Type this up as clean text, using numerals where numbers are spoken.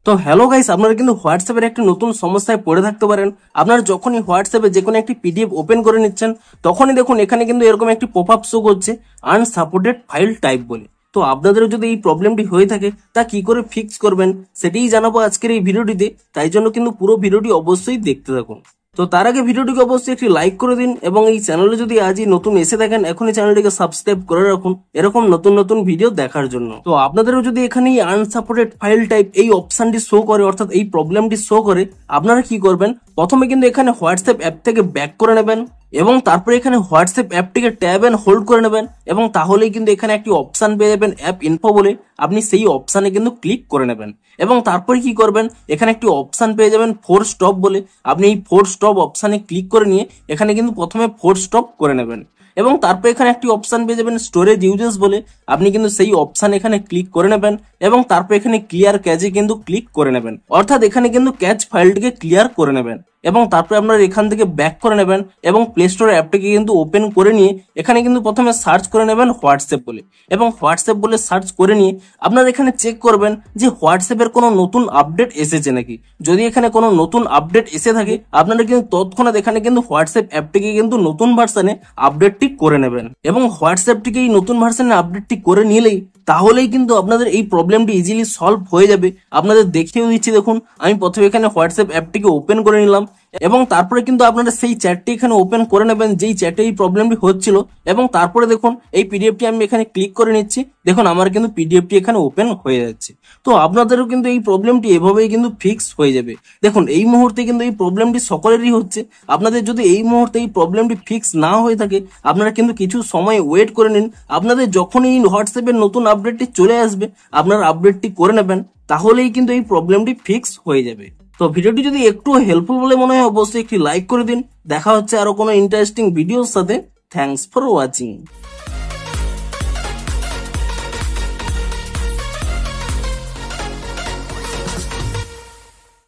তো hello guys, আপনারা কিন্তু হোয়াটসঅ্যাপের একটা নতুন সমস্যায় পড়ে থাকতে পারেন। আপনারা যখনই হোয়াটসঅ্যাপে যে কোনো একটি পিডিএফ ওপেন করে নিচ্ছেন, তখনই দেখুন এখানে কিন্তু এরকম একটি পপ আপ শো করছে আনসাপোর্টেড ফাইল টাইপ বলে। তো আপনাদেরও যদি এই প্রবলেমটি হয়ে থাকে, তা কি করে ফিক্স করবেন সেটাই জানাবো আজকের এই ভিডিওটিতে। তাই জন্য কিন্তু পুরো ভিডিওটি অবশ্যই দেখতে থাকুন। তো তার আগে ভিডিওটিকে অবশ্যই একটি লাইক করে দিন, এবং এই চ্যানেলে যদি আজই নতুন এসে থাকেন, এখনই চ্যানেলটিকে সাবস্ক্রাইব করে রাখুন এরকম নতুন নতুন ভিডিও দেখার জন্য। তো আপনাদেরও যদি এখানে এই আনসাপোর্টেড ফাইল টাইপ এই অপশনটি শো করে, অর্থাৎ এই প্রবলেমটি শো করে, আপনারা কি করবেন, প্রথমে কিন্তু এখানে হোয়াটসঅ্যাপ অ্যাপ থেকে ব্যাক করে নেবেন, এবং তারপরে এখানে হোয়াটসঅ্যাপ অ্যাপটিকে ট্যাব এন্ড হোল্ড করে নেবেন, এবং তাহলেই কিন্তু এখানে একটি অপশন পেয়ে যাবেন অ্যাপ ইনফো বলে। আপনি সেই অপশানে কিন্তু ক্লিক করে নেবেন, এবং তারপরে কি করবেন, এখানে একটি অপশন পেয়ে যাবেন ফোর স্টপ বলে। আপনি এই ফোর স্টপ অপশানে ক্লিক করে নিয়ে এখানে কিন্তু প্রথমে ফোর স্টপ করে নেবেন, এবং তারপর এখানে একটি অপশন পেয়ে যাবেন স্টোরেজ ইউজেস বলে। আপনি কিন্তু সেই অপশন এখানে ক্লিক করে নেবেন, এবং তারপর এখানে ক্লিয়ার ক্যাচে কিন্তু ক্লিক করে নেবেন, অর্থাৎ এখানে কিন্তু ক্যাচ ফাইলটিকে ক্লিয়ার করে নেবেন। এবং তারপরে আপনারা এখান থেকে ব্যাক করে নেবেন, এবং প্লে স্টোর অ্যাপটিকে কিন্তু ওপেন করে নিয়ে এখানে কিন্তু প্রথমে সার্চ করে নেবেন হোয়াটসঅ্যাপ বলে, এবং হোয়াটসঅ্যাপ বলে সার্চ করে নিয়ে আপনারা এখানে চেক করবেন যে হোয়াটসঅ্যাপের কোনো নতুন আপডেট এসেছে নাকি। যদি এখানে কোনো নতুন আপডেট এসে থাকে, আপনারা কিন্তু তৎক্ষণাৎ এখানে কিন্তু হোয়াটসঅ্যাপ অ্যাপটিকে কিন্তু নতুন ভার্সনে আপডেটটি করে নেবেন, এবং হোয়াটসঅ্যাপটিকে এই নতুন ভার্সনে আপডেটটি করে নিলেই তাহলেই কিন্তু আপনাদের এই প্রবলেমটি ইজিলি সলভ হয়ে যাবে। আপনাদের দেখিয়ে দিচ্ছি, দেখুন আমি প্রথমে এখানে হোয়াটসঅ্যাপ অ্যাপটিকে ওপেন করে নিলাম, এবং তারপরে কিন্তু আপনারা সেই চ্যাটটি এখানে ওপেন করে নেবেন যেই চ্যাটে এই প্রবলেমটি হচ্ছিল, এবং তারপরে দেখুন এই পিডিএফটি আমি এখানে ক্লিক করে নিচ্ছি। দেখুন আমার কিন্তু পিডিএফটি এখানে ওপেন হয়ে যাচ্ছে। তো আপনাদেরও কিন্তু এই প্রবলেমটি এভাবেই কিন্তু ফিক্স হয়ে যাবে। দেখুন এই মুহূর্তে কিন্তু এই প্রবলেমটি সকলেরই হচ্ছে। আপনাদের যদি এই মুহূর্তে এই প্রবলেমটি ফিক্স না হয়ে থাকে, আপনারা কিন্তু কিছু সময় ওয়েট করে নিন। আপনাদের যখনই হোয়াটসঅ্যাপের নতুন আপডেটটি চলে আসবে, আপনারা আপডেটটি করে নেবেন, তাহলেই কিন্তু এই প্রবলেমটি ফিক্স হয়ে যাবে। তো ভিডিওটি যদি একটু হেল্পফুল বলে মনে হয়, অবশ্যই একটি লাইক করে দিন। দেখা হচ্ছে আরো কোনো ইন্টারেস্টিং ভিডিওর সাথে। Thanks for watching.